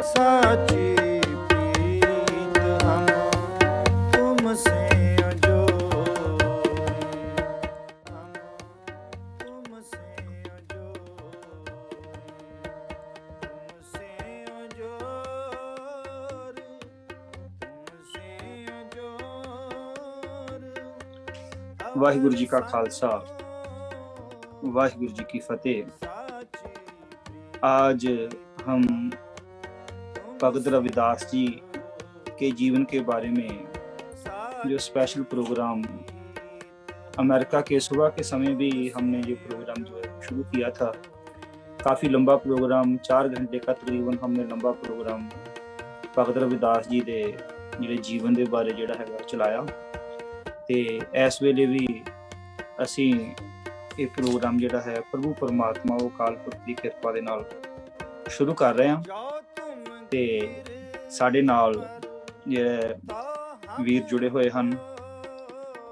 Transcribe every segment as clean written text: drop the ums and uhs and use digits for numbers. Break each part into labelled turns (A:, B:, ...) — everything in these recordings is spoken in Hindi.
A: साची प्रीत हम तुमसे अजोरी, हम तुमसे अजोरी, तुमसे अजोरी, तुमसे अजोरी।
B: वाहिगुरु जी का खालसा, वाहिगुरु जी की फतेह। आज हम भगत रविदास जी के जीवन के बारे में जो स्पेशल प्रोग्राम अमेरिका के सुबह के समय भी हमने ये प्रोग्राम जो है शुरू किया था। काफ़ी लंबा प्रोग्राम, 4 घंटे का तकरीबन हमने लंबा प्रोग्राम भगत रविदास जी के ਜਿਹੜੇ जीवन के बारे ਜਿਹੜਾ ਹੈਗਾ ਚਲਾਇਆ। ਤੇ ਇਸ ਵੇਲੇ ਵੀ ਅਸੀਂ ਇਹ ਪ੍ਰੋਗਰਾਮ ਜਿਹੜਾ ਹੈ ਪ੍ਰਭੂ ਪਰਮਾਤਮਾ ਉਹ ਅਕਾਲ ਪੁਰਖ ਦੀ ਕਿਰਪਾ ਦੇ ਨਾਲ ਸ਼ੁਰੂ ਕਰ ਰਹੇ ਹਾਂ। ਤੇ ਸਾਡੇ ਨਾਲ ਜਿਹੜੇ ਵੀਰ ਜੁੜੇ ਹੋਏ ਹਨ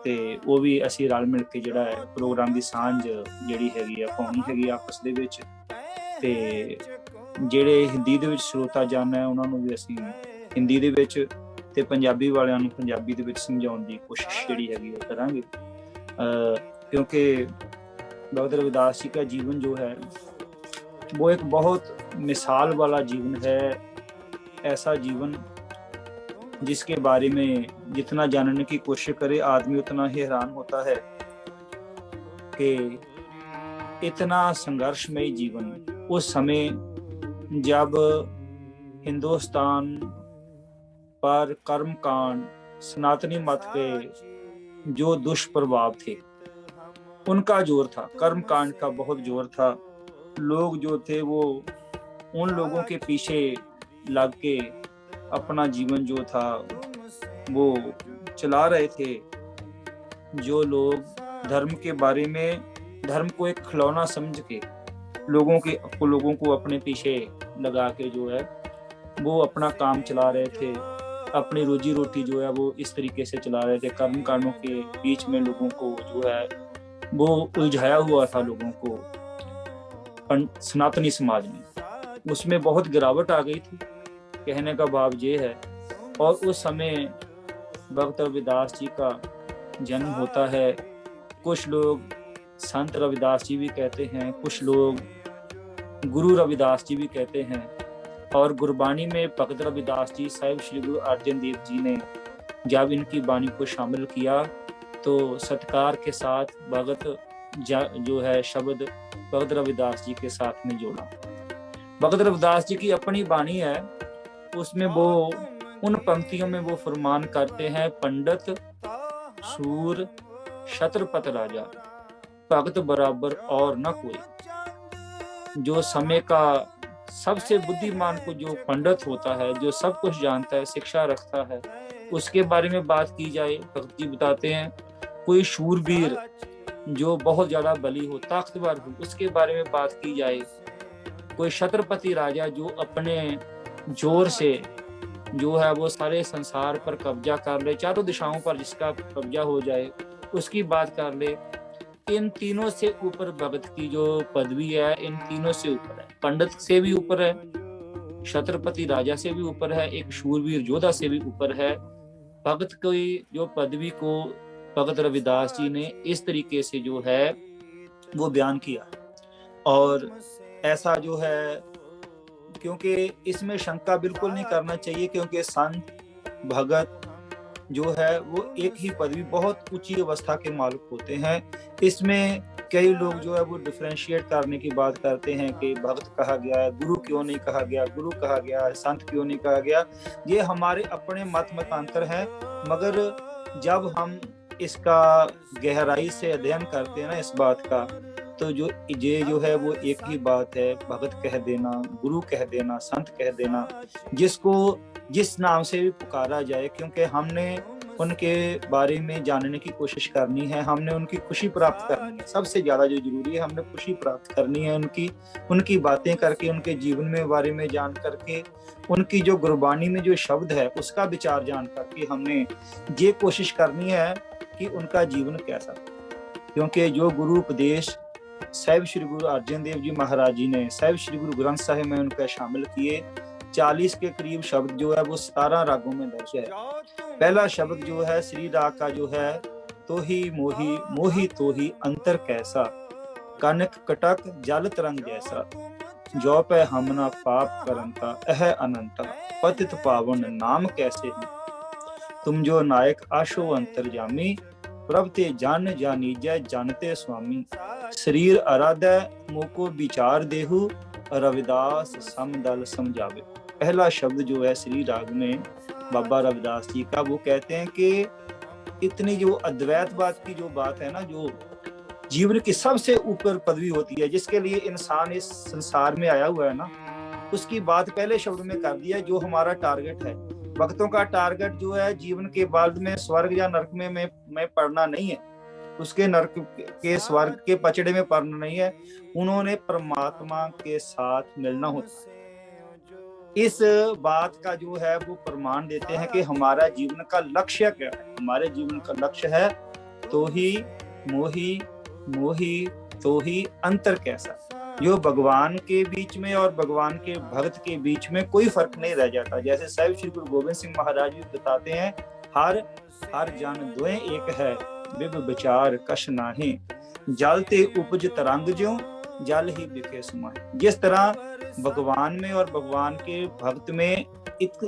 B: ਤੇ ਉਹ ਵੀ ਅਸੀਂ ਰਲ ਮਿਲ ਕੇ ਜਿਹੜਾ ਹੈ ਪ੍ਰੋਗਰਾਮ ਦੀ ਸਾਂਝ ਜਿਹੜੀ ਹੈਗੀ ਆ ਪਾਉਣੀ ਹੈਗੀ ਆਪਸ ਦੇ ਵਿੱਚ। ਤੇ ਜਿਹੜੇ ਹਿੰਦੀ ਦੇ ਵਿੱਚ ਸਰੋਤਾ ਜਨ ਹੈ ਉਹਨਾਂ ਨੂੰ ਵੀ ਅਸੀਂ ਹਿੰਦੀ ਦੇ ਵਿੱਚ ਤੇ ਪੰਜਾਬੀ ਵਾਲਿਆਂ ਨੂੰ ਪੰਜਾਬੀ ਦੇ ਵਿੱਚ ਸਮਝਾਉਣ ਦੀ ਕੋਸ਼ਿਸ਼ ਜਿਹੜੀ ਹੈਗੀ ਉਹ ਕਰਾਂਗੇ। क्योंकि भगत रविदास जी का जीवन जो है वो एक बहुत मिसाल वाला जीवन है। ऐसा जीवन जिसके बारे में जितना जानने की कोशिश करे आदमी उतना ही हैरान होता है कि इतना संघर्षमय जीवन उस समय जब हिंदुस्तान पर कर्मकांड, सनातनी मत के जो दुष्प्रभाव थे उनका जोर था। कर्मकांड का बहुत जोर था। लोग जो थे वो उन लोगों के पीछे लग के अपना जीवन जो था वो चला रहे थे, जो लोग धर्म के बारे में धर्म को एक खिलौना समझ के लोगों को अपने पीछे लगा के जो है वो अपना काम चला रहे थे। अपनी रोजी रोटी जो है वो इस तरीके से चला रहे थे। कर्म कांडों के बीच में लोगों को जो है वो उलझाया हुआ था लोगों को सनातनी समाज में। उसमें बहुत गिरावट आ गई थी, कहने का भाव ये है। और उस समय भगत रविदास जी का जन्म होता है। कुछ लोग संत रविदास जी भी कहते हैं, कुछ लोग गुरु रविदास जी भी कहते हैं। और गुरबानी में भगत रविदास जी साहिब श्री गुरु अर्जन देव जी ने जब इनकी वाणी को शामिल किया तो सत्कार के साथ भगत जो है शब्द भगत रविदास जी के साथ में जोड़ा। भगत रविदास जी की अपनी वाणी है, उसमें वो उन पंक्तियों में वो फरमान करते हैं, पंडित सूर छत्रपति राजा भगत बराबर और न कोई। जो समय का सबसे बुद्धिमान को जो पंडित होता है, जो सब कुछ जानता है, शिक्षा रखता है, उसके बारे में बात की जाए, भगत जी बताते हैं कोई शूरवीर जो बहुत ज्यादा बली हो, ताकतवर हो, उसके बारे में बात की जाए। कोई छत्रपति राजा जो अपने जोर से जो है वो सारे संसार पर कब्जा कर ले, चारों दिशाओं पर जिसका कब्जा हो जाए, उसकी बात कर ले। इन तीनों से ऊपर भगत की जो पदवी है, इन तीनों से ऊपर है। पंडित से भी ऊपर है, छत्रपति राजा से भी ऊपर है, एक शूरवीर योद्धा से भी ऊपर है। भगत की जो पदवी को भगत रविदास जी ने इस तरीके से जो है वो बयान किया। और ऐसा जो है, क्योंकि इसमें शंका बिल्कुल नहीं करना चाहिए, क्योंकि संत भगत जो है वो एक ही पदवी, बहुत ऊंची अवस्था के मालिक होते हैं। इसमें कई लोग जो है वो डिफरेंशिएट करने की बात करते हैं कि भगत कहा गया है, गुरु क्यों नहीं कहा गया, गुरु कहा गया है, संत क्यों नहीं कहा गया। ये हमारे अपने मतांतर हैं, मगर जब हम इसका गहराई से अध्ययन करते हैं ना इस बात का, तो ये जो है वो एक ही बात है, भगत कह देना, गुरु कह देना, संत कह देना, जिसको जिस नाम से भी पुकारा जाए, क्योंकि हमने उनके बारे में जानने की कोशिश करनी है, हमने उनकी खुशी प्राप्त करनी है। सबसे ज्यादा जो जरूरी है, हमने खुशी प्राप्त करनी है उनकी बातें करके, उनके जीवन में बारे में जान करके, उनकी जो गुरबानी में जो शब्द है उसका विचार जान करके हमने ये कोशिश करनी है कि उनका जीवन कैसा। क्योंकि जो गुरु उपदेश साहिब श्री गुरु अर्जन देव जी महाराज जी ने साहिब श्री गुरु ग्रंथ साहिब में उनका शामिल किए, 40 के करीब शब्द जो है वो 17 रागों में दर्ज है। पहला शब्द जो है श्री राग का जो है, तो ही मोही मोही तो ही अंतर कैसा, कनक कटक जल तरंग जैसा, जो पे हमना पाप करंता अह अनंता, पतित पावन नाम कैसे है, तुम जो नायक आशो अंतर्जामी, प्रभ ते जान जानी जय जानते स्वामी, शरीर आराधै मोको विचार देहु, रविदास समदल समझावे। पहला शब्द जो है श्री राग में बाबा रविदास जी का, वो कहते हैं कि इतनी जो अद्वैतवाद की जो बात है ना, जो जीवन की सबसे ऊपर पदवी होती है, जिसके लिए इंसान इस संसार में आया हुआ है ना, उसकी बात पहले शब्द में कर दिया। जो हमारा टारगेट है, भक्तों का टारगेट जो है जीवन के बाद में स्वर्ग या नरक में पड़ना नहीं है, उसके नरक के स्वर्ग के पचड़े में पड़ना नहीं है, उन्होंने परमात्मा के साथ मिलना होता है। इस बात का जो है वो प्रमाण देते हैं कि हमारा जीवन का लक्ष्य क्या है। हमारे जीवन का लक्ष्य है तो ही मोही मोही तो ही अंतर कैसा, जो भगवान के बीच में और भगवान के भक्त के बीच में कोई फर्क नहीं रह जाता। जैसे साहिब श्री गुरु गोविंद सिंह महाराज जी बताते हैं, हर जन द्वय एक है, विभ विचार कश नाहि, जल ते उपज तरंग ज्यों जल ही बिके समाए। जिस तरह भगवान में और भगवान के भक्त में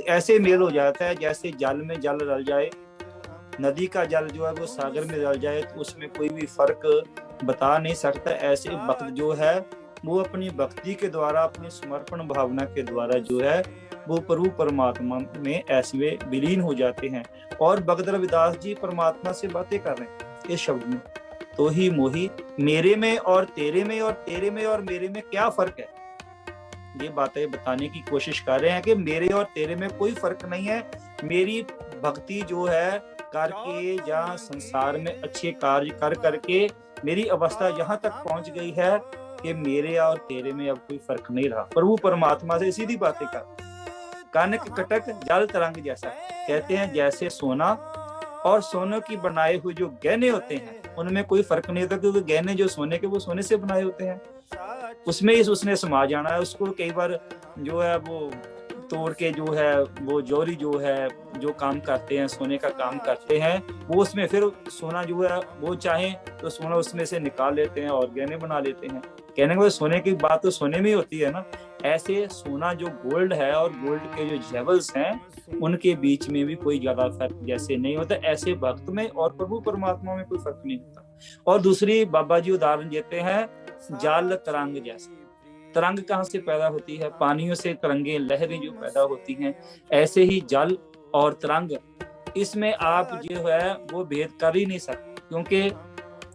B: ऐसे मेल हो जाता है जैसे जल में जल रल जाए, नदी का जल जो है वो सागर में रल जाए, तो उसमें कोई भी फर्क बता नहीं सकता। ऐसे भक्त जो है वो अपनी भक्ति के द्वारा, अपनी समर्पण भावना के द्वारा जो है वो प्रभु परमात्मा में ऐसे विलीन हो जाते हैं। और भगत रविदास जी परमात्मा से बातें कर रहे हैं इस शब्द में, तो ही मोही, मेरे में और तेरे में और तेरे में और मेरे में क्या फर्क है, ये बातें बताने की कोशिश कर रहे हैं कि मेरे और तेरे में कोई फर्क नहीं है। मेरी भक्ति जो है करके या संसार में अच्छे कार्य कर करके मेरी अवस्था यहाँ तक पहुंच गई है कि मेरे और तेरे में अब कोई फर्क नहीं रहा। प्रभु परमात्मा से सीधी बातें कर, कनक कटक जल तरंग जैसा, कहते हैं जैसे सोना और सोने की बनाए हुए जो गहने होते हैं उनमें कोई फर्क नहीं होता, क्योंकि गहने जो सोने के वो सोने से बनाए होते हैं, उसमें उसने समा जाना है। उसको कई बार जो है वो तोड़ के जो है वो जोरी जो है जो काम करते हैं, सोने का काम करते हैं, वो उसमें फिर सोना जो है वो चाहे तो सोना उसमें से निकाल लेते हैं और गहने बना लेते हैं। कहने को सोने की बात तो सोने में ही होती है ना। ऐसे सोना जो गोल्ड है और गोल्ड के जो जेवल्स हैं उनके बीच में भी कोई ज्यादा फर्क जैसे नहीं होता, ऐसे भक्त में और प्रभु परमात्मा में कोई फर्क नहीं होता। और दूसरी बाबा जी उदाहरण देते हैं जल तरंग जैसे। तरंग कहाँ से पैदा होती है? पानियों से तरंगे लहरें जो पैदा होती हैं, ऐसे ही जल और तरंग, इसमें आप जो है वो भेद कर ही नहीं सकते, क्योंकि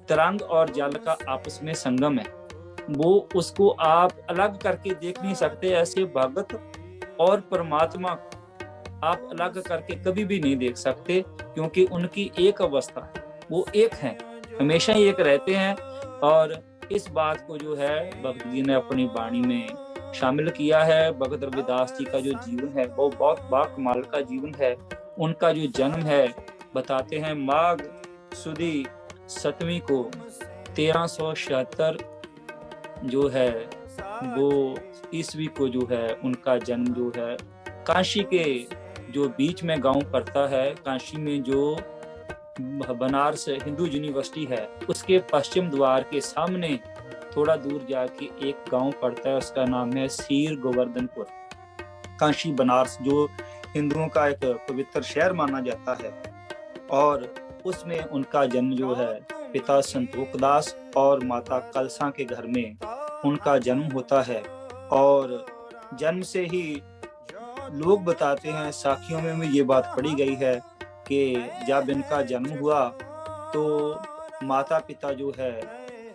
B: तरंग और जल का आपस में संगम है, वो उसको आप अलग करके देख नहीं सकते। ऐसे भगत और परमात्मा आप अलग करके कभी भी नहीं देख सकते, क्योंकि उनकी एक अवस्था है, वो एक है, हमेशा ही एक रहते हैं। और इस बात को जो है भक्त जी ने अपनी वाणी में शामिल किया है। भगत रविदास जी का जो जीवन है वो बहुत बाकमाल का जीवन है। उनका जो जन्म है बताते हैं माघ सुदी 7वीं को 1376 जो है वो ईस्वी को जो है उनका जन्म जो है काशी के जो बीच में गांव पड़ता है, काशी में जो बनारस हिंदू यूनिवर्सिटी है उसके पश्चिम द्वार के सामने थोड़ा दूर जाके एक गांव पड़ता है, उसका नाम है सीर गोवर्धनपुर। काशी बनारस जो हिंदुओं का एक पवित्र शहर माना जाता है, और उसमें उनका जन्म जो है पिता संतोख दास और माता कलसा के घर में उनका जन्म होता है। और जन्म से ही लोग बताते हैं, साखियों में भी ये बात पढ़ी गई है कि जब इनका जन्म हुआ तो माता पिता जो है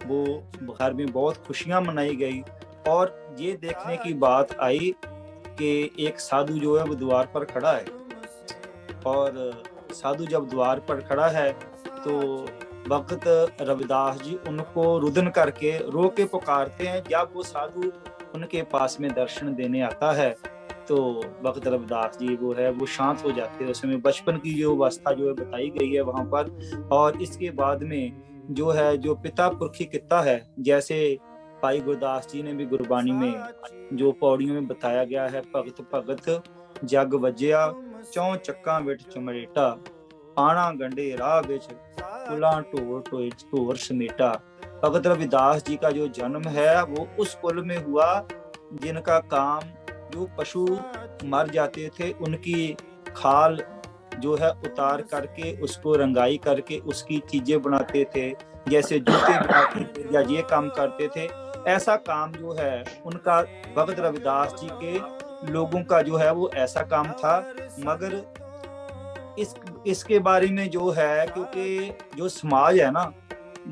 B: वो घर में बहुत खुशियां मनाई गई। और ये देखने की बात आई कि एक साधु जो है वो द्वार पर खड़ा है, और साधु जब द्वार पर खड़ा है तो भगत रविदास जी उनको रुदन करके रो के पुकारते हैं। जब वो साधु उनके पास में दर्शन देने आता है तो भगत रविदास जी वो है वो शांत हो जाते हैं। उसमें बचपन की जो अवस्था जो है बताई गई है वहां पर। और इसके बाद में जो है जो पिता पुरखी कित्ता है, जैसे भाई गुरदास जी ने भी गुरबाणी में जो पौड़ियों में बताया गया है, भगत भगत जग वजिया चौं चक्का विच चमड़ेटा, आना गंडे राह बिच कुला ढोर ढोर समेटा। भगत रविदास जी का जो जन्म है वो उस कुल में हुआ जिनका काम, जो पशु मर जाते थे उनकी खाल जो है उतार करके उसको रंगाई करके उसकी चीजें बनाते थे, जैसे जूते बनाते थे या ये काम करते थे। ऐसा काम जो है उनका भगत रविदास जी के लोगों का जो है वो ऐसा काम था। मगर इसके बारे में जो है, क्योंकि जो समाज है ना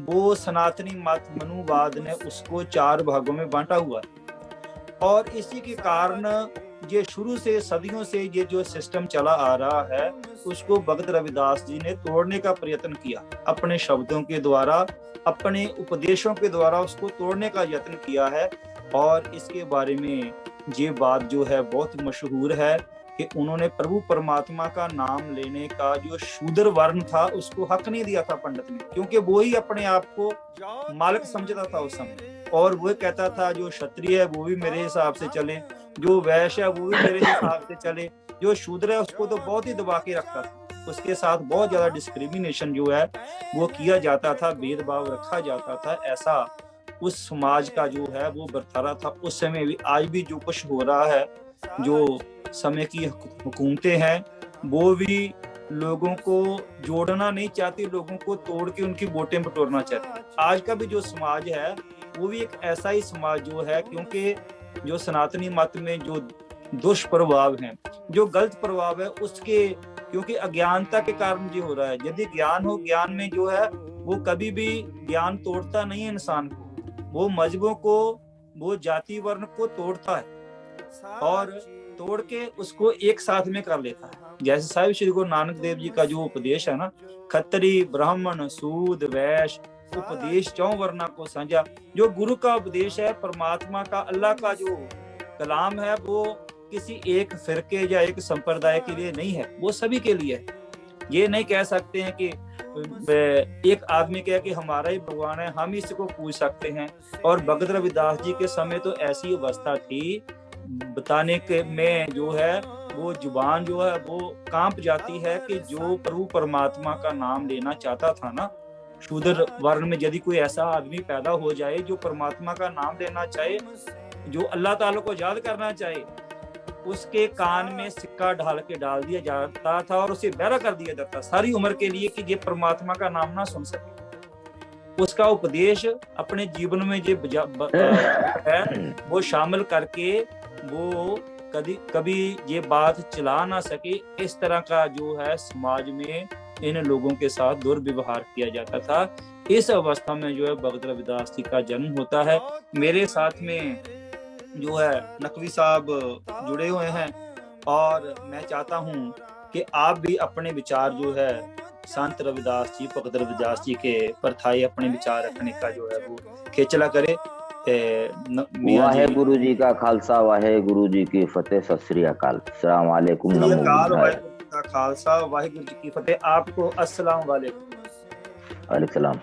B: वो सनातनी मत मनुवाद ने उसको 4 भागों में बांटा हुआ है, और इसी के कारण ये शुरू से सदियों से ये जो सिस्टम चला आ रहा है उसको भगत रविदास जी ने तोड़ने का प्रयत्न किया, अपने शब्दों के द्वारा, अपने उपदेशों के द्वारा उसको तोड़ने का यत्न किया है। और इसके बारे में ये बात जो है बहुत मशहूर है कि उन्होंने प्रभु परमात्मा का नाम लेने का जो शूद्र वर्ण था उसको हक नहीं दिया था पंडित ने, क्योंकि वो ही अपने आप को मालिक समझता था उस समय, और वो कहता था जो क्षत्रिय है वो भी मेरे हिसाब से चले, जो वैश्य है वो भी मेरे हिसाब से चले, जो शूद्र है उसको तो बहुत ही दबा के रखता था, उसके साथ बहुत ज्यादा डिस्क्रिमिनेशन जो है वो किया जाता था, भेदभाव रखा जाता था। ऐसा उस समाज का जो है वो बरतारा था उस समय भी। आज भी जो कुछ हो रहा है, जो समय की हुकूमतें हैं वो भी लोगों को जोड़ना नहीं चाहती, लोगों को तोड़ के उनकी वोटें बटोरना चाहती। आज का भी जो समाज है वो भी एक ऐसा ही समाज जो है, क्योंकि जो सनातनी मत में जो दुष्प्रभाव है, जो गलत प्रभाव है उसके, क्योंकि अज्ञानता के कारण जो हो रहा है। यदि ज्ञान हो, ज्ञान में जो है वो कभी भी ज्ञान तोड़ता नहीं है इंसान को, वो मजहबों को, वो जाति वर्ण को तोड़ता है और तोड़ के उसको एक साथ में कर लेता है। जैसे साहिब श्री गुरु नानक देव जी का जो उपदेश है ना, खत्री ब्राह्मण सूद वैश्य उपदेश 4 वर्णा को साझा, जो गुरु का उपदेश है, परमात्मा का, अल्लाह का जो कलाम है वो किसी एक फिरके या एक संप्रदाय के लिए नहीं है, वो सभी के लिए है। ये नहीं कह सकते हैं कि एक आदमी कहे कि हमारा ही भगवान है, हम इसको पूछ सकते हैं। और भगत रविदास जी के समय तो ऐसी अवस्था थी, बताने के में जो है वो जुबान जो है वो कांप जाती है कि जो प्रभु परमात्मा का नाम लेना चाहता था ना, शूद्र वर्ण में यदि कोई ऐसा आदमी पैदा हो जाए जो परमात्मा का नाम लेना चाहे, जो अल्लाह ताला को याद करना चाहे, उसके कान में सिक्का ढाल के डाल दिया जाता था और उसे बहरा कर दिया जाता सारी उम्र के लिए कि ये परमात्मा का नाम ना सुन सके। उसका उपदेश अपने जीवन में जो है वो शामिल करके वो कभी ये बात चला ना सके, इस तरह का जो है समाज में इन लोगों के साथ दुर्व्यवहार किया जाता था। इस अवस्था में जो है भगत रविदास जी का जन्म होता है। मेरे साथ में जो है नकवी साहब जुड़े हुए हैं और मैं चाहता हूं कि आप भी अपने विचार जो है संत रविदास जी, भगत रविदास जी के परथाई अपने विचार रखने का जो है वो खेचला करे।
C: वाहे गुरु जी का खालसा, वाहे गुरु जी की फतेह, सत श्री अकाल, अस्सलाम वालेकुम, नमो बुद्धाय।
B: का खालसा, वाहिगुरु जी की फतेह। आपको अस्सलाम वालेकुम।
C: वालेकुम सलाम।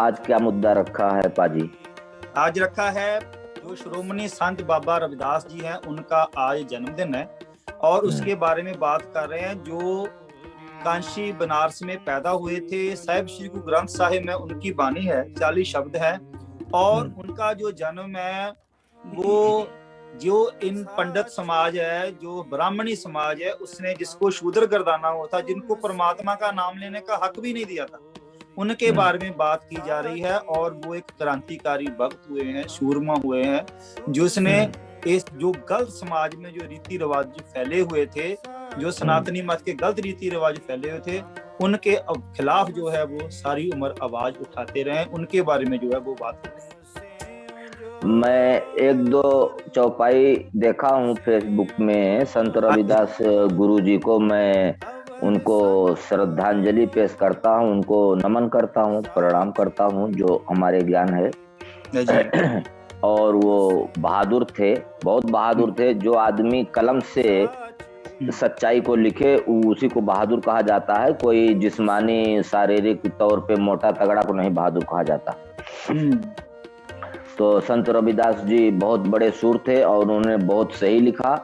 C: आज क्या मुद्दा रखा है पाजी?
B: आज रखा है जो श्रोमणी संत बाबा रविदास जी हैं, उनका आज जन्मदिन है और उसके बारे में बात कर रहे हैं। जो कांशी बनारस में पैदा हुए थे, साहिब श्री गुरु ग्रंथ साहिब में उनकी बानी है, 40 शब्द है और उनका जो जन्म है वो जो इन पंडित समाज है, जो ब्राह्मणी समाज है, उसने जिसको शूद्र गर्दाना हुआ था, जिनको परमात्मा का नाम लेने का हक भी नहीं दिया था, उनके बारे में बात की जा रही है। और वो एक क्रांतिकारी भक्त हुए हैं, सूरमा हुए हैं, जिसने इस जो गलत समाज में जो रीति रिवाज फैले हुए थे, जो सनातनी मत के गलत रीति रिवाज फैले हुए थे, उनके खिलाफ जो है वो सारी उम्र आवाज उठाते रहे। उनके बारे में जो है वो बात कर रहे हैं।
C: मैं 1-2 चौपाई देखा हूँ फेसबुक में, संत रविदास गुरु जी को मैं उनको श्रद्धांजलि पेश करता हूँ, उनको नमन करता हूँ, प्रणाम करता हूँ, जो हमारे ज्ञान है। और वो बहादुर थे, बहुत बहादुर थे। जो आदमी कलम से सच्चाई को लिखे उसी को बहादुर कहा जाता है। कोई जिस्मानी शारीरिक तौर पे मोटा तगड़ा को नहीं बहादुर कहा जाता।
B: हम्म,
C: तो संत रविदास जी बहुत बड़े सूर थे और उन्होंने बहुत सही लिखा।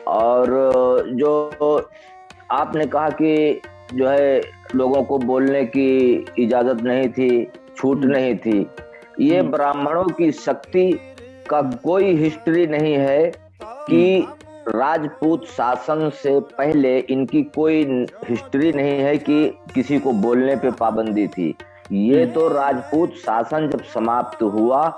C: और जो आपने कहा कि जो है लोगों को बोलने की इजाजत नहीं थी, छूट नहीं थी, ये ब्राह्मणों की शक्ति का कोई हिस्ट्री नहीं है कि राजपूत शासन से पहले इनकी कोई हिस्ट्री नहीं है कि किसी को बोलने पे पाबंदी थी। ये तो राजपूत शासन जब समाप्त हुआ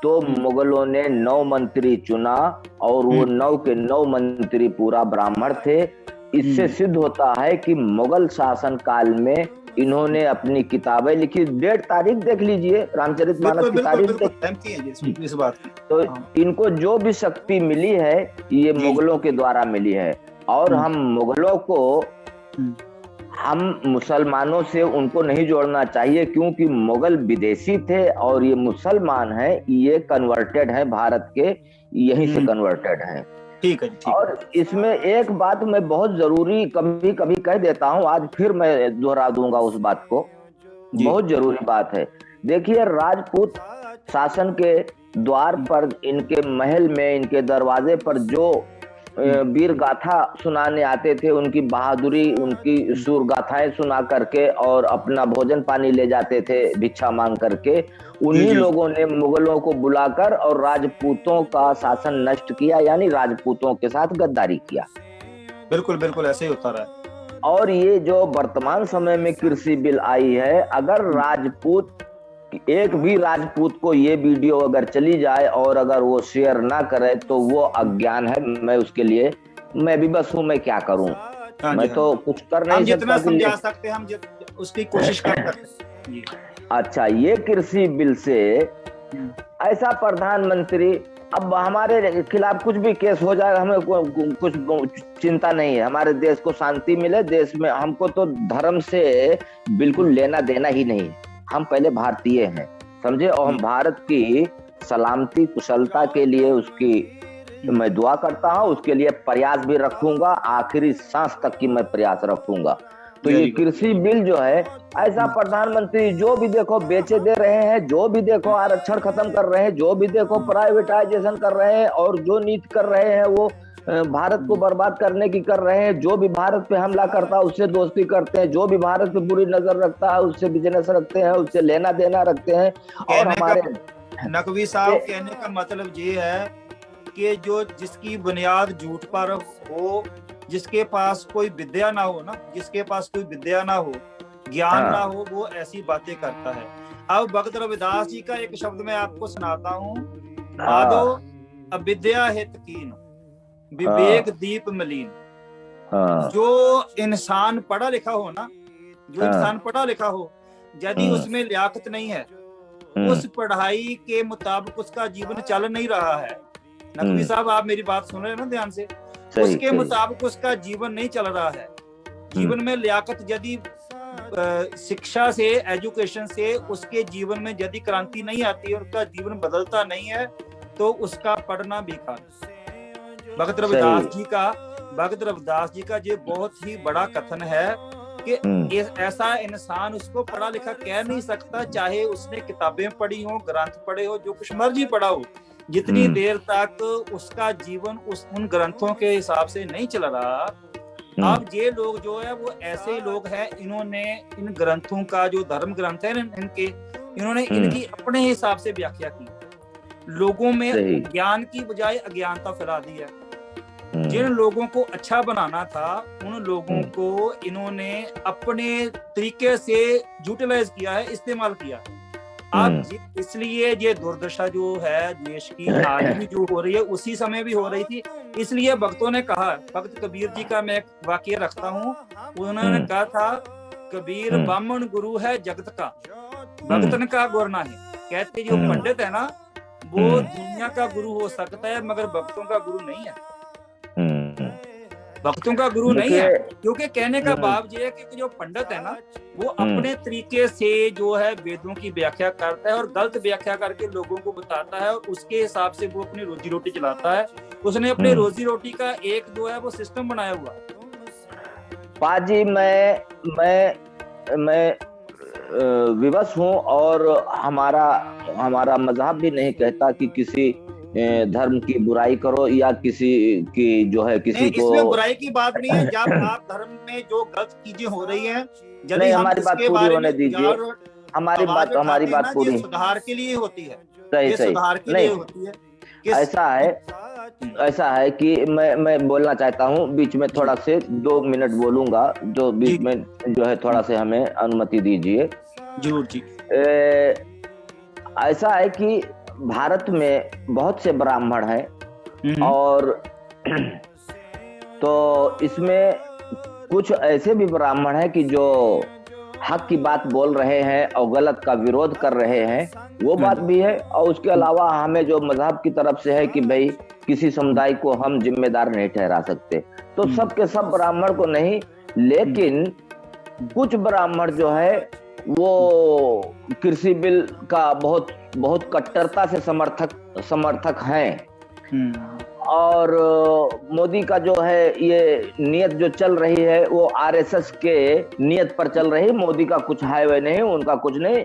C: तो मुगलों ने 9 मंत्री चुना और वो 9 के 9 मंत्री पूरा ब्राह्मण थे। इससे सिद्ध होता है कि मुगल शासन काल में इन्होंने अपनी किताबें लिखी। डेट तारीख देख लीजिए, रामचरितमानस की तारीख
B: इस बात की।
C: तो इनको जो भी शक्ति मिली है ये मुगलों के द्वारा मिली है। और हम मुगलों को, हम मुसलमानों से उनको नहीं जोड़ना चाहिए, क्योंकि मुगल विदेशी थे और ये मुसलमान हैं, ये कन्वर्टेड हैं, भारत के यहीं से कन्वर्टेड हैं।
B: ठीक है, ठीक।
C: और इसमें एक बात मैं बहुत जरूरी कभी कभी कह देता हूं, आज फिर मैं दोहरा दूंगा उस बात को, बहुत जरूरी बात है। देखिए, राजपूत शासन के द्वार पर, इनके महल में, इनके दरवाजे पर जो वीर गाथा सुनाने आते थे, उनकी बहादुरी, उनकी सूर गाथाएं सुना करके और अपना भोजन पानी ले जाते थे भिक्षा मांग करके, उन्हीं लोगों ने मुगलों को बुलाकर और राजपूतों का शासन नष्ट किया, यानी राजपूतों के साथ गद्दारी किया।
B: बिल्कुल बिल्कुल ऐसे ही होता रहा।
C: और ये जो वर्तमान समय में कृषि बिल आई है, अगर राजपूत, एक भी राजपूत को ये वीडियो अगर चली जाए और अगर वो शेयर ना करे तो वो अज्ञान है। मैं उसके लिए, मैं भी बस हूँ, मैं क्या करूँ, मैं तो कुछ कर नहीं सकता।
B: जितना समझा सकते हैं हम उसकी कोशिश कर सकते हैं।
C: अच्छा, ये कृषि बिल से ऐसा प्रधानमंत्री, अब हमारे खिलाफ कुछ भी केस हो जाए, हमें कुछ चिंता नहीं है, हमारे देश को शांति मिले, देश में हमको तो धर्म से बिल्कुल लेना देना ही नहीं। हम पहले भारतीय हैं, समझे, और हम भारत की सलामती कुशलता के लिए उसकी मैं दुआ करता हूँ, उसके लिए प्रयास भी रखूंगा, आखिरी सांस तक की मैं प्रयास रखूंगा। तो ये कृषि बिल जो है, ऐसा प्रधानमंत्री जो भी देखो बेचे दे रहे हैं, जो भी देखो आरक्षण खत्म कर रहे हैं, जो भी देखो प्राइवेटाइजेशन कर रहे हैं, और जो नीति कर रहे हैं वो भारत को बर्बाद करने की कर रहे हैं। जो भी भारत पे हमला करता है उससे दोस्ती करते हैं, जो भी भारत पे बुरी नजर रखता है उससे बिजनेस रखते हैं, उससे लेना देना रखते हैं। और हमारे
B: नकवी साहब कहने का मतलब ये है कि जो जिसकी बुनियाद झूठ पर हो, जिसके पास कोई विद्या ना हो ना, जिसके पास कोई विद्या ना हो, ज्ञान ना हो, वो ऐसी बातें करता है। अब भगत रविदास जी का एक शब्द मैं आपको सुनाता हूँ। माधो अविद्या हित कीन, विवेक दीप मलिन। जो इंसान पढ़ा लिखा हो ना, जो इंसान पढ़ा लिखा हो, यदि उसमें लियाकत नहीं है, उस पढ़ाई के मुताबिक उसका जीवन चल नहीं रहा है। नकवी साहब, आप मेरी बात सुन रहे हैं ना ध्यान से, उसके मुताबिक उसका जीवन नहीं चल रहा है। जीवन में लियाकत यदि शिक्षा से, एजुकेशन से उसके जीवन में यदि क्रांति नहीं आती और उसका जीवन बदलता नहीं है, तो उसका पढ़ना बेकार। भगत रविदास जी का ये बहुत ही बड़ा कथन है कि ऐसा इंसान उसको पढ़ा लिखा कह नहीं सकता, चाहे उसने किताबें पढ़ी हो, ग्रंथ पढ़े हो, जो कुछ मर्जी पढ़ा हो, जितनी देर तक उसका जीवन उन ग्रंथों के हिसाब से नहीं चल रहा। अब ये लोग जो है वो ऐसे ही लोग हैं, इन्होंने इन ग्रंथों का, जो धर्म ग्रंथ है इन्होंने इनकी अपने हिसाब से व्याख्या की, लोगों में ज्ञान की बजाय अज्ञानता फैला दी है। जिन लोगों को अच्छा बनाना था, उन लोगों को इन्होंने अपने तरीके से यूटिलाइज किया है, इस्तेमाल किया। अब इसलिए ये दुर्दशा जो है देश की आज भी जो हो रही है, उसी समय भी हो रही थी। इसलिए भक्तों ने कहा, भक्त कबीर जी का मैं एक वाक्य रखता हूँ, उन्होंने कहा था, कबीर ब्राह्मण गुरु है जगत का, भक्तन का गुरु नहीं। कहते जो पंडित है ना, वो दुनिया का गुरु हो सकता है, मगर भक्तों का गुरु नहीं है। भक्तों का गुरु नहीं है, क्योंकि कहने का भाव ये है कि जो पंडित है ना, वो अपने तरीके से जो है वेदों की व्याख्या करता है और गलत व्याख्या करके लोगों को बताता है, और उसके हिसाब से वो अपनी रोजी रोटी चलाता है। उसने अपने रोजी रोटी का एक जो है वो सिस्टम बनाया हुआ।
C: पाजी, मैं विवश हूँ, और हमारा हमारा मजहब भी नहीं कहता कि किसी धर्म की बुराई करो या किसी की जो है किसी
B: नहीं,
C: को।
B: इसमें बुराई की बात नहीं है। जब आप धर्म में जो गलत चीजें हो रही हैं, यदि
C: नहीं,
B: हम
C: हमारी बात
B: इसके
C: पूरी
B: बारे
C: होने
B: में
C: दीजिए। हमारी
B: आवाज
C: बात
B: उठाते हैं ना,
C: पूरी।
B: ये सुधार के लिए होती है।
C: सही
B: ये
C: सही।
B: सुधार के
C: नहीं,
B: लिए होती है।
C: ऐसा है कि मैं बोलना चाहता हूँ, बीच में थोड़ा से 2 मिनट बोलूंगा, जो बीच में जो है थोड़ा से हमें अनुमति दीजिए।
B: जरूर जी।
C: ऐसा है कि भारत में बहुत से ब्राह्मण हैं, और तो इसमें कुछ ऐसे भी ब्राह्मण हैं कि जो हक की बात बोल रहे हैं और गलत का विरोध कर रहे हैं, वो बात भी है। और उसके अलावा हमें जो मजहब की तरफ से है कि भाई किसी समुदाय को हम जिम्मेदार नहीं ठहरा सकते, तो सब के सब ब्राह्मण को नहीं, लेकिन कुछ ब्राह्मण जो है वो कृषि बिल का बहुत कट्टरता से समर्थक हैं। और मोदी का जो है ये नियत जो चल रही है वो आरएसएस के नियत पर चल रही है। मोदी का कुछ है वे नहीं, उनका कुछ नहीं,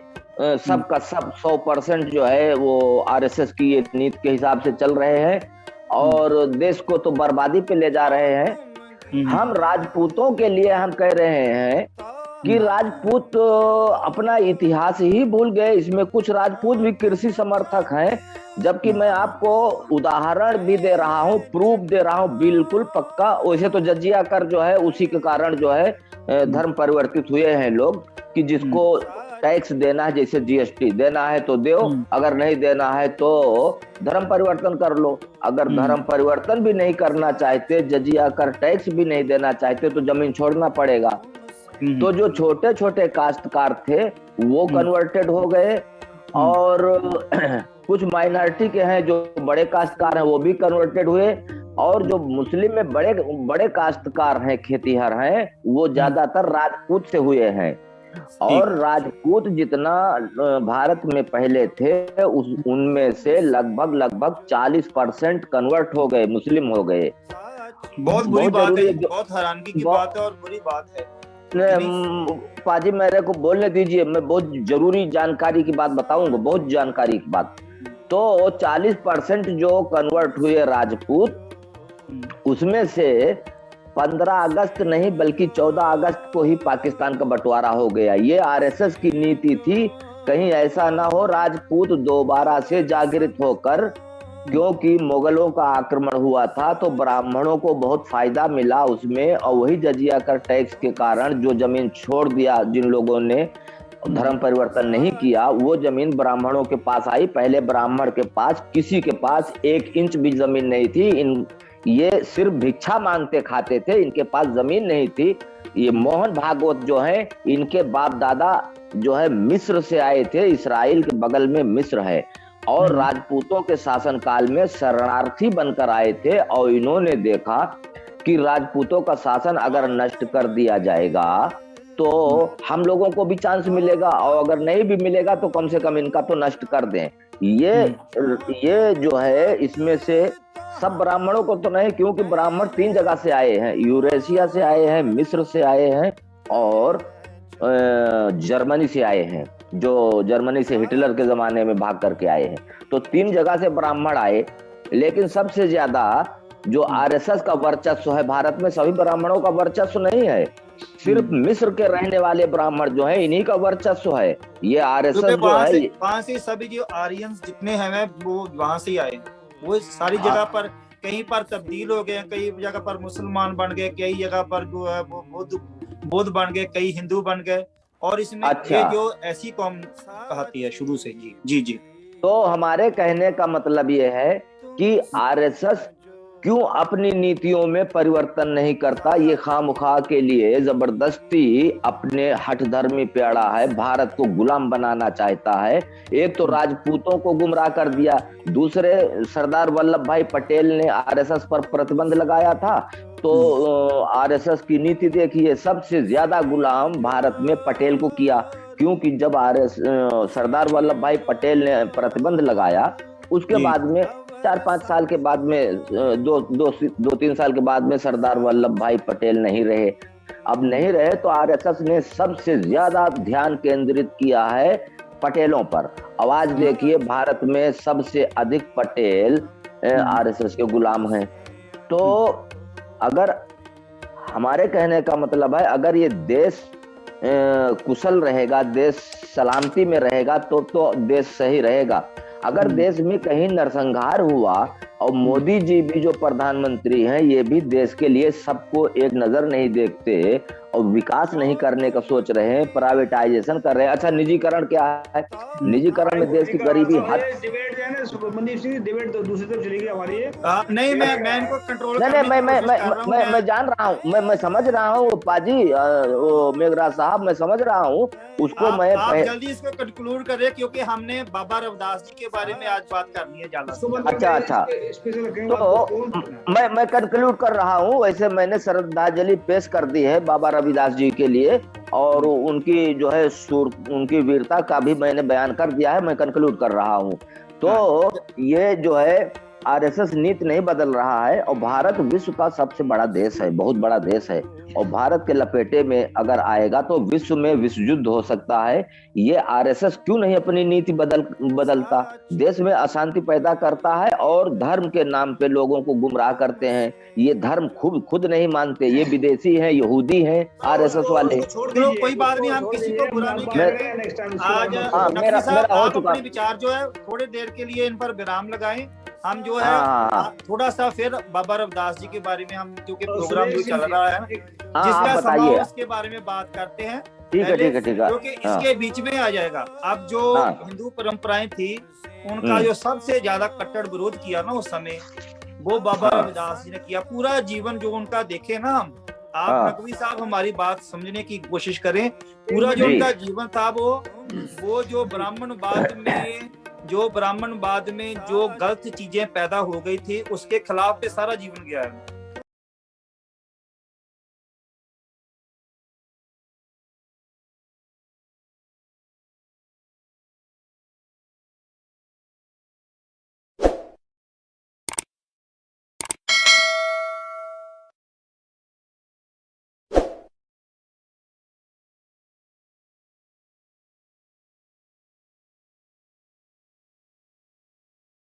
C: सबका सब 100% जो है वो आरएसएस की ये नीति के हिसाब से चल रहे हैं, और देश को तो बर्बादी पे ले जा रहे हैं। हम राजपूतों के लिए हम कह रहे हैं कि राजपूत अपना इतिहास ही भूल गए। इसमें कुछ राजपूत भी कृषि समर्थक हैं, जबकि मैं आपको उदाहरण भी दे रहा हूँ, प्रूफ दे रहा हूँ, बिल्कुल पक्का। वैसे तो जजिया कर जो है उसी के कारण जो है धर्म परिवर्तित हुए हैं लोग, कि जिसको टैक्स देना है, जैसे जीएसटी देना है तो दो, अगर नहीं देना है तो धर्म परिवर्तन कर लो। अगर धर्म परिवर्तन भी नहीं करना चाहते, जजिया कर टैक्स भी नहीं देना चाहते, तो जमीन छोड़ना पड़ेगा। तो जो छोटे छोटे काश्तकार थे वो कन्वर्टेड हो गए, और कुछ माइनॉरिटी के हैं जो बड़े काश्तकार हैं वो भी कन्वर्टेड हुए, और जो मुस्लिम में बड़े काश्तकार हैं, खेतीहर हैं, वो ज्यादातर राजपूत से हुए हैं। और राजपूत जितना भारत में पहले थे उनमें से लगभग 40% कन्वर्ट हो गए, मुस्लिम हो गए।
B: बहुत बुरी बात है, बहुत हैरानगी की बात है और बुरी बात है।
C: पाजी मेरे को बोलने दीजिए, मैं बहुत जरूरी जानकारी की बात बताऊंगा, बहुत जानकारी की बात। तो 40% जो कन्वर्ट हुए राजपूत, उसमें से 15 अगस्त नहीं बल्कि 14 अगस्त को ही पाकिस्तान का बंटवारा हो गया। ये आरएसएस की नीति थी, कहीं ऐसा ना हो राजपूत दोबारा से जागृत होकर, क्योंकि मुगलों का आक्रमण हुआ था तो ब्राह्मणों को बहुत फायदा मिला उसमें, और वही जजिया कर टैक्स के कारण जो जमीन छोड़ दिया, जिन लोगों ने धर्म परिवर्तन नहीं किया, वो जमीन ब्राह्मणों के पास आई। पहले ब्राह्मण के पास किसी के पास 1 इंच भी जमीन नहीं थी, ये सिर्फ भिक्षा मांगते खाते थे, इनके पास जमीन नहीं थी। ये मोहन भागवत जो है, इनके बाप दादा जो है मिस्र से आए थे, इस्राइल के बगल में मिस्र है, और राजपूतों के शासन काल में शरणार्थी बनकर आए थे, और इन्होंने देखा कि राजपूतों का शासन अगर नष्ट कर दिया जाएगा तो हम लोगों को भी चांस मिलेगा, और अगर नहीं भी मिलेगा तो कम से कम इनका तो नष्ट कर दें। ये जो है, इसमें से सब ब्राह्मणों को तो नहीं, क्योंकि ब्राह्मण 3 जगह से आए हैं, यूरेशिया से आए हैं, मिस्र से आए हैं, और जर्मनी से आए हैं, जो जर्मनी से हिटलर के जमाने में भाग करके आए हैं। तो 3 जगह से ब्राह्मण आए, लेकिन सबसे ज्यादा जो आरएसएस का वर्चस्व है भारत में, सभी ब्राह्मणों का वर्चस्व नहीं है, सिर्फ मिस्र के रहने वाले ब्राह्मण जो है इन्हीं का वर्चस्व है। ये आरएसएस जो है,
B: वहां से सभी जो आर्यंस जितने हैं वो वहां से आए, वो सारी जगह पर कहीं पर तब्दील हो गए, कई जगह पर मुसलमान बन गए, कई जगह पर जो है वो बौद्ध बन गए, कई हिंदू बन गए, और इसमें ये जो ऐसी कौम कहती है शुरू से। जी।
C: तो हमारे कहने का मतलब ये है कि आरएसएस क्यों अपनी नीतियों में परिवर्तन नहीं करता, ये खामखा के लिए जबरदस्ती अपने हठधर्मी पे अड़ा है, भारत को गुलाम बनाना चाहता है। एक तो राजपूतों को गुमराह कर दिया, दूसरे सरदार वल्लभ भाई पटेल ने आरएसएस पर प्रतिबंध लगाया था, तो आरएसएस की नीति देखिए, सबसे ज्यादा गुलाम भारत में पटेल को किया, क्योंकि जब सरदार वल्लभ भाई पटेल ने प्रतिबंध लगाया, उसके बाद में 4-5 साल के बाद में 2-3 साल के बाद में सरदार वल्लभ भाई पटेल नहीं रहे, अब नहीं रहे, तो आरएसएस ने सबसे ज्यादा ध्यान केंद्रित किया है पटेलों पर। अब आज देखिए भारत में सबसे अधिक पटेल आरएसएस के गुलाम हैं। तो अगर हमारे कहने का मतलब है, अगर ये देश कुशल रहेगा, देश सलामती में रहेगा, तो देश सही रहेगा। अगर देश में कहीं नरसंहार हुआ, और मोदी जी भी जो प्रधानमंत्री हैं, ये भी देश के लिए सबको एक नजर नहीं देखते और विकास नहीं करने का सोच रहे हैं, प्राइवेटाइजेशन कर रहे हैं। अच्छा, निजीकरण क्या है? निजीकरण में देश की गरीबी
D: डिबेट है ना मनदीप सिंह, डिबेट तो दूसरी तरफ चली गई हमारी।
B: नहीं, मैं इनको कंट्रोल
C: नहीं, मैं जान रहा हूँ, मैं समझ रहा हूँ पाजी, वो मेघराज साहब, मैं समझ रहा हूँ उसको।
B: आप जल्दी इसको कंक्लूड करें, क्योंकि हमने बाबा रविदास जी के बारे में आज बात करनी है ज्यादा।
C: अच्छा, तो मैं कंक्लूड कर रहा हूँ। वैसे मैंने श्रद्धांजलि पेश कर दी है बाबा रविदास जी के लिए, और उनकी जो है उनकी वीरता का भी मैंने बयान कर दिया है। मैं कंक्लूड कर रहा हूँ। तो ये जो है आरएसएस नीति नहीं बदल रहा है, और भारत विश्व का सबसे बड़ा देश है, बहुत बड़ा देश है, और भारत के लपेटे में अगर आएगा तो विश्व में विश्व युद्ध हो सकता है। ये आरएसएस क्यों नहीं अपनी नीति बदलता? देश में अशांति पैदा करता है और धर्म के नाम पे लोगों को गुमराह करते हैं। ये धर्म खुद नहीं मानते, ये विदेशी हैं, यहूदी हैं आरएसएस वाले।
B: कोई बात नहीं, हम किसी को बुरा नहीं कह रहे। आज
C: मेरा हो चुका।
B: अपने विचार जो है थोड़ी देर के लिए इन पर विराम लगाएं। हम जो है थोड़ा सा फिर बाबा रविदास जी के बारे में, हम क्योंकि प्रोग्राम जो चल रहा है जिसका समय उसके बारे में बात करते हैं।
C: ठीक है।
B: क्योंकि इसके बीच में आ जाएगा। अब जो हिंदू परंपराएं थी, उनका जो सबसे ज्यादा कट्टर विरोध किया ना उस समय, वो बाबा रविदास जी ने किया। पूरा जीवन जो उनका देखे ना, आप नकवी साहब हमारी बात समझने की कोशिश करें। पूरा जो उनका जीवन था, वो जो ब्राह्मणवाद में जो गलत चीजें पैदा हो गई थी, उसके खिलाफ पे सारा जीवन गया है।